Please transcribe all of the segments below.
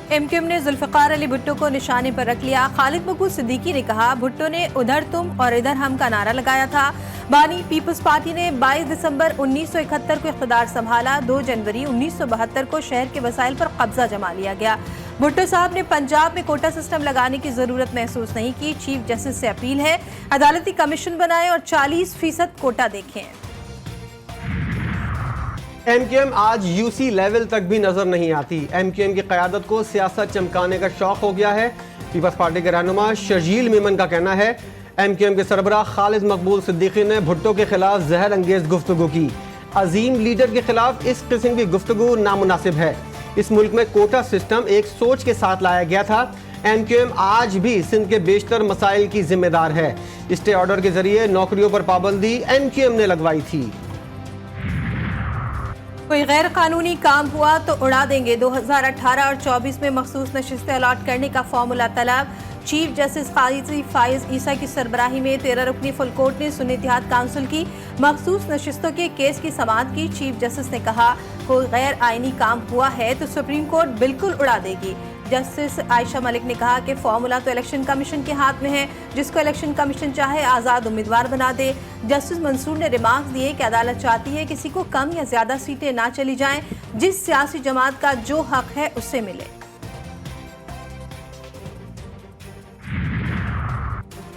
MQM ने जुल्फिकार अली भुट्टो को निशाने पर रख लिया। खालिद मकबूल सिद्दीकी ने कहा, भुट्टो ने उधर तुम और इधर हम का नारा लगाया था। बानी पीपल्स पार्टी ने 22 दिसंबर 1971 को इख्तिदार संभाला। 2 जनवरी 1972 को शहर के वसाइल पर कब्जा जमा लिया गया। भुट्टो साहब ने पंजाब में कोटा सिस्टम लगाने की जरूरत महसूस नहीं की। चीफ जस्टिस से अपील है, अदालती कमीशन बनाएं और 40% कोटा देखें। एमक्यूएम आज यूसी लेवल तक भी नजर नहीं आती। एमक्यूएम की क़यादत को सियासत चमकाने का शौक हो गया है। पीपल्स पार्टी के रहनुमा शजील मेमन का कहना है, एमक्यूएम के सरबराह खालिद मकबूल सिद्दीकी ने भुट्टो के खिलाफ जहर अंगेज गुफ्तगू की। अजीम लीडर के खिलाफ इस किस्म की गुफ्तगू नामुनासिब है। इस मुल्क में कोटा सिस्टम एक सोच के साथ लाया गया था। एमक्यूएम आज भी सिंध के बेशतर मसाइल की जिम्मेदार है। स्टे ऑर्डर के जरिए नौकरियों पर पाबंदी एमक्यूएम ने लगवाई थी। कोई गैर कानूनी काम हुआ तो उड़ा देंगे। 2018 और 24 में मखसूस नशिस्तें अलॉट करने का फॉर्मूला तलब। चीफ जस्टिस काजी फाइज ईसा की सरबराही में 13 रुकनी फुल कोर्ट ने सुन्नी इत्तेहाद काउंसिल की मखसूस नशिस्तों के केस की समाअत की। चीफ जस्टिस ने कहा, कोई गैर आईनी काम हुआ है तो सुप्रीम कोर्ट बिल्कुल उड़ा देगी। जस्टिस आयशा मलिक ने कहा कि फॉर्मूला तो इलेक्शन कमीशन के हाथ में है, जिसको इलेक्शन कमीशन चाहे आज़ाद उम्मीदवार बना दे। जस्टिस मंसूर ने रिमार्क दिए कि अदालत चाहती है किसी को कम या ज्यादा सीटें ना चली जाएं, जिस सियासी जमात का जो हक है उससे मिले।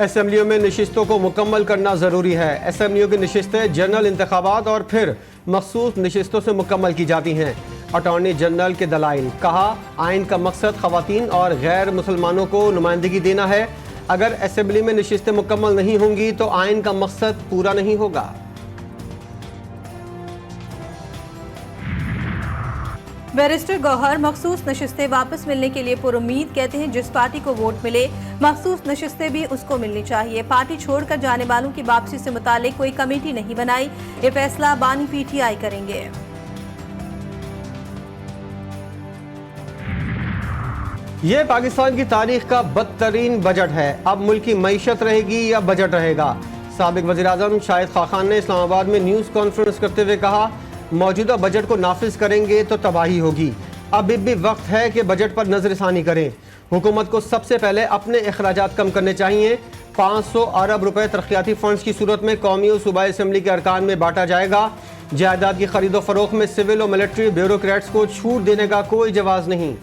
असेंबलियों में नशिस्तों को मुकम्मल करना ज़रूरी है। असेंबलियों की नशिस्तें जनरल इंतखाबात और फिर मखसूस नशिस्तों से मुकम्मल की जाती हैं। अटॉर्नी जनरल के दलाइल, कहा, आइन का मकसद ख़वातीन और गैर मुसलमानों को नुमाइंदगी देना है। अगर असेंबली में नशिस्तें मुकम्मल नहीं होंगी तो आइन का मकसद पूरा नहीं होगा। बैरिस्टर गौहर मखसूस नशिस्तें वापस मिलने के लिए पुरुम्मीद, कहते हैं जिस पार्टी को वोट मिले मखसूस नशिस्तें भी उसको मिलनी चाहिए। पार्टी छोड़कर जाने वालों की वापसी से मुतालिक कोई कमेटी नहीं बनाई, ये फैसला बानी पीटीआई करेंगे। ये पाकिस्तान की तारीख का बदतरीन बजट है। अब मुल्क की मईशत रहेगी या बजट रहेगा। साबिक वज़ीर-ए-आज़म शाहिद खाखान ने इस्लामाबाद में न्यूज़ कॉन्फ्रेंस करते हुए कहा, मौजूदा बजट को नाफिज करेंगे तो तबाही होगी। अब भी वक्त है कि बजट पर नजरसानी करें। हुकूमत को सबसे पहले अपने अखराजात कम करने चाहिए। 500 अरब रुपए तरक्याती फंड्स की सूरत में कौमी और सूबाई असम्बली के अरकान में बांटा जाएगा। जायदाद की खरीदो फरोख्त में सिविल और मिलिट्री ब्यूरोक्रेट्स को छूट देने का कोई जवाज नहीं।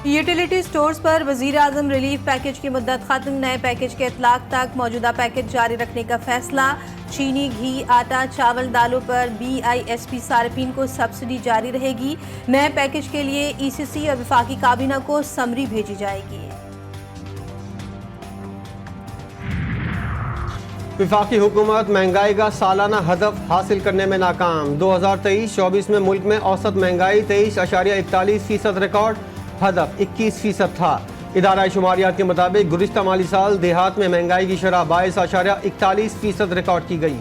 यूटिलिटी स्टोर्स पर वज़ीर-ए-आज़म रिलीफ पैकेज की मुद्दत खत्म, नए पैकेज के इतलाक तक मौजूदा पैकेज जारी रखने का फैसला। चीनी, घी, आटा, चावल, दालों पर BISP सार्फिन को सब्सिडी जारी रहेगी। नए पैकेज के लिए ECC और वफाकी काबीना को समरी भेजी जाएगी। वफाकी हुकूमत महंगाई का सालाना हदफ हासिल करने में नाकाम। 2023-24 में मुल्क में औसत महंगाई 23.41% रिकॉर्ड, हदफ 21% था। इदारा शुमारियात के मुताबिक गुज़िश्ता माली साल देहात में महंगाई की शरह 22.41% रिकॉर्ड की गई।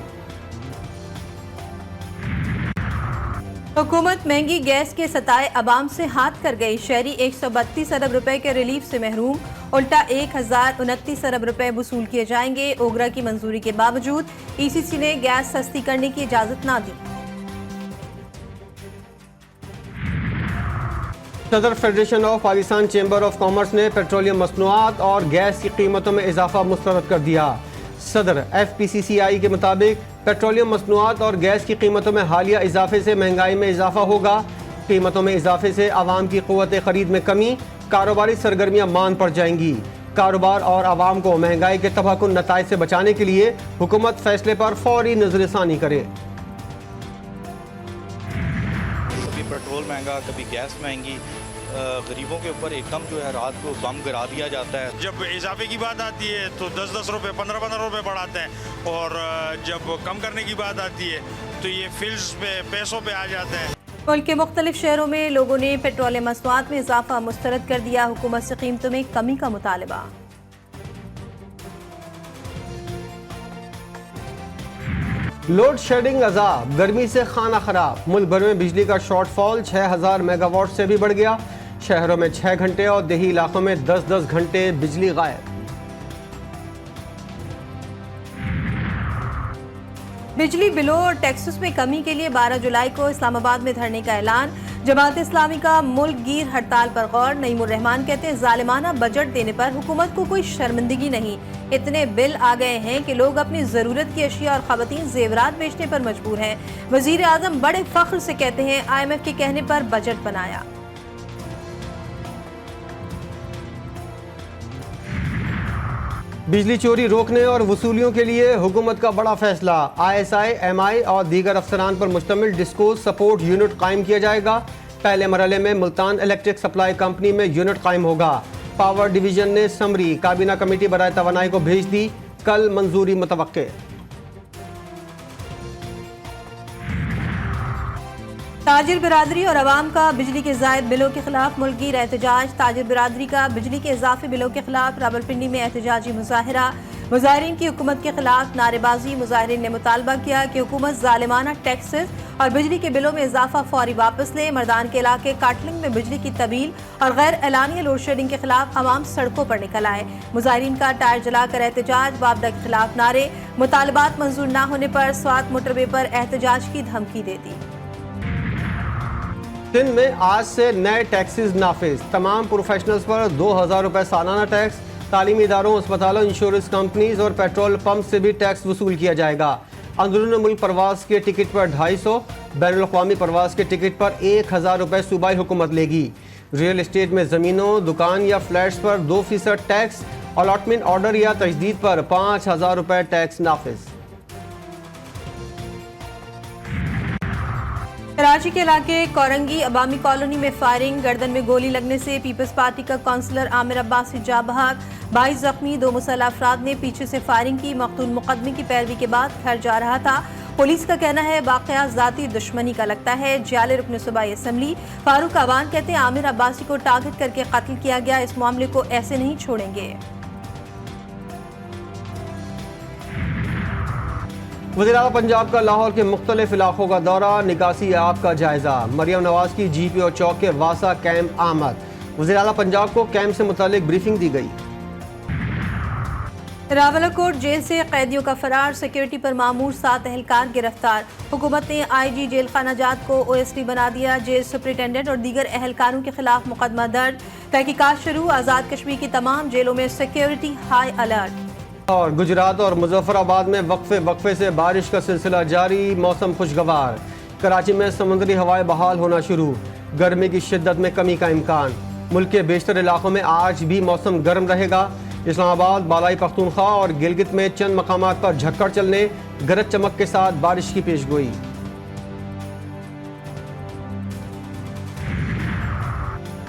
हुकूमत महंगी गैस के सताए अवाम से हाथ कर गई। शहरी 132 अरब रुपए के रिलीफ से महरूम, उल्टा 1029 अरब रुपए वसूल किए जाएंगे। ओगरा की मंजूरी के बावजूद ECC ने गैस सस्ती करने की इजाजत ना दी। सदर federation of Pakistan chamber of commerce ने पेट्रोलियम मसनूआत और गैस की कीमतों में इजाफा मुस्तरद कर दिया। सदर FPCCI के मुताबिक पेट्रोलियम मसनूआत और गैस की कीमतों में हालिया इजाफे से महंगाई में इजाफा होगा। कीमतों में इजाफे से आवाम की क़ुव्वत ख़रीद में कमी, कारोबारी सरगर्मियाँ मान पड़ जाएंगी। कारोबार और आवाम को महंगाई के तबाहकुन नताइज से बचाने के लिए हुकूमत फैसले पर फौरी नज़रसानी करे। कभी पेट्रोल महंगा, कभी गैस महंगी, गरीबों के ऊपर एकदम जो है रात को बम गिरा दिया जाता है। जब इजाफे की बात आती है तो 10-10 रुपये 15-15 रुपये बढ़ाते हैं, और जब कम करने की बात आती है तो ये फिल्स पे पैसों पे आ जाते हैं। मुल्क के मुख्तलिफ शहरों में लोगों ने पेट्रोलियम मसनूआत में इजाफा मुस्तरद कर दिया। हुकूमत से कीमतों में कमी का मुतालबा। लोड शेडिंग अजाब, गर्मी से खाना खराब। मुल्क भर में बिजली का शॉर्टफॉल 6000 मेगावाट से भी बढ़ गया। शहरों में 6 घंटे और देही इलाकों में 10-10 घंटे बिजली गायब। बिजली बिलों और टैक्सेस में कमी के लिए 12 जुलाई को इस्लामाबाद में धरने का ऐलान। जमात इस्लामी का मुल्क गिर हड़ताल पर गौर। नईमुर रहमान कहते हैं जालिमाना बजट देने पर हुकूमत को कोई शर्मिंदगी नहीं, इतने बिल आ गए हैं कि लोग अपनी जरूरत की अशिया और खवातीन जेवरात बेचने पर मजबूर हैं। वजीर आजम बड़े फख्र से कहते हैं IMF के कहने पर बजट बनाया। बिजली चोरी रोकने और वसूलियों के लिए हुकूमत का बड़ा फैसला। ISI, MI और दीगर अफसरान पर मुश्तमिल डिस्कोर्स सपोर्ट यूनिट कायम किया जाएगा। पहले मरहले में मुल्तान इलेक्ट्रिक सप्लाई कंपनी में यूनिट कायम होगा। पावर डिवीजन ने समरी काबीना कमेटी बराए तवानाई को भेज दी, कल मंजूरी मुतवक्के। ताजिर बिरादरी और अवाम का बिजली के जायद बिलों के खिलाफ मुल्की एहतजाज। ताजिर बिरादरी का बिजली के इजाफी बिलों के खिलाफ रावलपिंडी में एहतजाजी मुजाहिरा। मुजाहिरीन की हुकूमत के खिलाफ नारेबाजी। मुजाहिरीन ने मुतालबा किया कि हुकूमत जालिमाना टैक्सेस और बिजली के बिलों में इजाफा फौरी वापस ले। मर्दान के इलाके काटलिंग में बिजली की तबील और गैर एलानिया लोड शेडिंग के खिलाफ अवाम सड़कों पर निकल आए। मुजाहिरीन का टायर जलाकर एहतजाज। बाबडा के खिलाफ नारे। मुतालबात मंजूर न होने पर स्वात मोटरवे पर एहतजाज की धमकी दे दी। सिंध में आज से नए टैक्सेस नाफिज। तमाम प्रोफेशनल्स पर 2000 रुपए सालाना टैक्स। तालीमी इदारों, अस्पतालों, इंश्योरेंस कंपनीज और पेट्रोल पंप से भी टैक्स वसूल किया जाएगा। अंदरून मुल्क परवास के टिकट पर 250, बैनुल अक़वामी परवास के टिकट पर 1000 रुपए सूबाई हुकूमत लेगी। रियल एस्टेट में ज़मीनों, दुकान या फ्लैट्स पर 2% टैक्स। अलॉटमेंट ऑर्डर या तजदीद पर 5000 रुपए टैक्स नाफिज। कराची के इलाके कोरंगी अबामी कॉलोनी में फायरिंग। गर्दन में गोली लगने से पीपल्स पार्टी का काउंसलर आमिर अब्बासी जा बहक। 22 जख्मी। 2 मुसल्लह अफराद ने पीछे से फायरिंग की। मकतूल मुकदमे की पैरवी के बाद घर जा रहा था। पुलिस का कहना है वाकया जाती दुश्मनी का लगता है। जियाले रुकन सूबाई असम्बली फारूक अवान कहते हैं आमिर अब्बासी को टारगेट करके कत्ल किया गया। इस मामले को ऐसे नहीं छोड़ेंगे। वज़ीर-ए-आला पंजाब का लाहौर के मुख्तलिफ इलाकों का दौरा। निकासी आब का जायजा। मरियम नवाज की GPO चौक के वासा कैंप आमद। वज़ीर-ए-आला पंजाब को कैंप से मुतालिक ब्रीफिंग दी गई। रावलकोट जेल से कैदियों का फरार। सिक्योरिटी पर मामूर 7 एहलकार गिरफ्तार। हुकूमत ने IG जेल खाना जात को OSD बना दिया। जेल सुपरिटेंडेंट और दीगर एहलकारों के खिलाफ मुकदमा दर्ज। तहकीकात शुरू। आज़ाद कश्मीर की तमाम जेलों में सिक्योरिटी हाई अलर्ट। और गुजरात और मुजफ्फराबाद में वक्फे से बारिश का सिलसिला जारी। मौसम खुशगवार। कराची में समुद्री हवाएं बहाल होना शुरू। गर्मी की शिद्दत में कमी का इम्कान। मुल्क के बेशतर इलाकों में आज भी मौसम गर्म रहेगा। इस्लामाबाद, बालाई पख्तूनख्वा और गिलगित में चंद मकामात पर झक्कड़ चलने, गरज चमक के साथ बारिश की पेशगोई।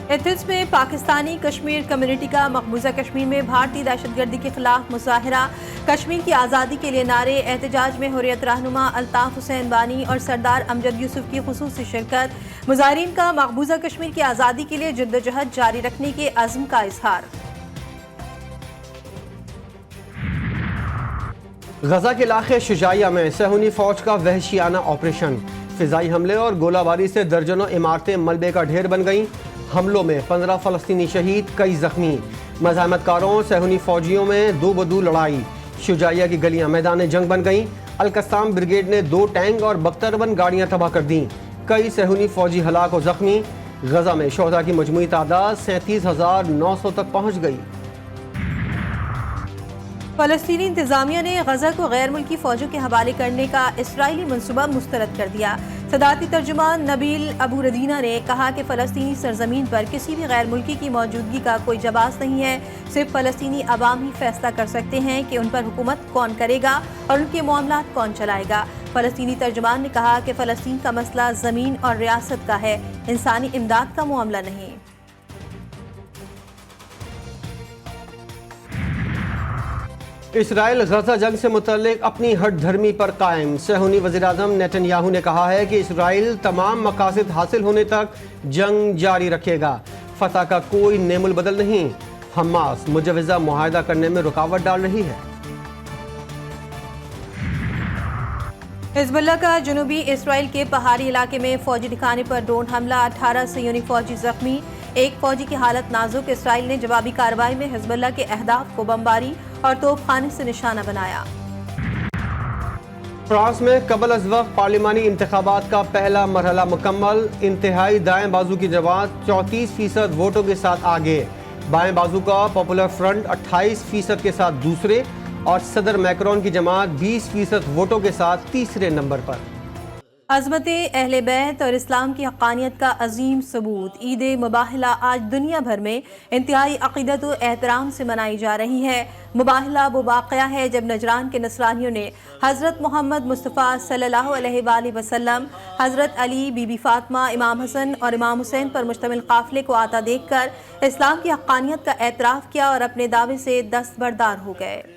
एथिल्स में पाकिस्तानी कश्मीर कम्युनिटी का मकबूजा कश्मीर में भारतीय दहशतगर्दी के खिलाफ मुजाहिरा। कश्मीर की आज़ादी के लिए नारे। एहतजाज में हुर्रियत रहनुमा अल्ताफ हुसैन बानी और सरदार अमजद यूसुफ की खुसूसी शिरकत। मुजाहिरीन का मकबूजा कश्मीर की आज़ादी के लिए जद्दोजहद जारी रखने के अज़्म का इजहार। गजा के इलाके शुजाइया में सहूनी फौज का वहशियाना ऑपरेशन। फिजाई हमले और गोलाबारी से दर्जनों इमारतें मलबे का ढेर बन गईं। हमलों में 15 फलस्तीनी शहीद, कई जख्मी। मज़ाहमतकारों और सहूनी फौजियों में दो बदू लड़ाई। शुजाइया की गलियां मैदान जंग बन गईं। अलकस्साम ब्रिगेड ने 2 टैंक और बख्तरबंद गाड़ियां तबाह कर दी। कई सहूनी फौजी हलाक और जख्मी। गजा में शोहदा की मजमूई तादाद 37,900 तक पहुँच गई। फलस्तीनी इंतजामिया ने गजा को गैर मुल्की फौजों के हवाले करने का इसराइली मनसूबा मुस्तरद कर दिया। सदारती तर्जुमान नबील अबू रदीना ने कहा कि फ़लस्तीनी सरजमीन पर किसी भी गैर मुल्की की मौजूदगी का कोई जवाब नहीं है। सिर्फ फ़लस्तीनी अवाम ही फैसला कर सकते हैं कि उन पर हुकूमत कौन करेगा और उनके मामलात कौन चलाएगा। फ़लस्तीनी तर्जुमान ने कहा कि फ़लस्तीन का मसला ज़मीन और रियासत का है, इंसानी इमदाद का मामला नहीं। इसराइल गजा जंग से मुतल्लिक अपनी हट धर्मी पर कायम। सहूनी वज़ीर-ए-आज़म नेतन्याहू ने कहा है कि इसराइल तमाम मकासद हासिल होने तक जंग जारी रखेगा। फतह का कोई नेमुल बदल नहीं। हमास मुजवज़ा मुआहदा करने में रुकावट डाल रही है। हिज़्बुल्लाह का जनूबी इसराइल के पहाड़ी इलाके में फौजी ठिकाने पर ड्रोन हमला। 18 सयूनी फौजी जख्मी, एक फौजी की हालत नाजुक। इसराइल ने जवाबी कार्रवाई में हिज़्बुल्लाह के अहदाफ को बमबारी और तोपखाने से निशाना बनाया। फ्रांस में कबल अज वक्त पार्लिमानी इंतखाबात का पहला मरहला मुकम्मल। इंतहाई दाएं बाजू की जमात 34% वोटों के साथ आगे। बाएं बाजू का पॉपुलर फ्रंट 28% के साथ दूसरे और सदर मैक्रोन की जमात 20% वोटों के साथ तीसरे नंबर पर। अज़मत अहले बैत और इस्लाम की हक़ानियत का अजीम सबूत ईद मुबाहिला आज दुनिया भर में इंतहाई अक़ीदत व एहतराम से मनाई जा रही है। मुबाहिला वो वाक़या है जब नजरान के नसरानियों ने हज़रत मोहम्मद मुस्तफ़ा सल्लल्लाहु अलैहि वसल्लम, हज़रत अली, बीबी फ़ातिमा, इमाम हसन और इमाम हुसैन पर मुश्तमिल काफ़िले को आता देखकर इस्लाम की हक़ानियत का एतराफ़ किया और अपने दावे से दस्तबरदार हो गए।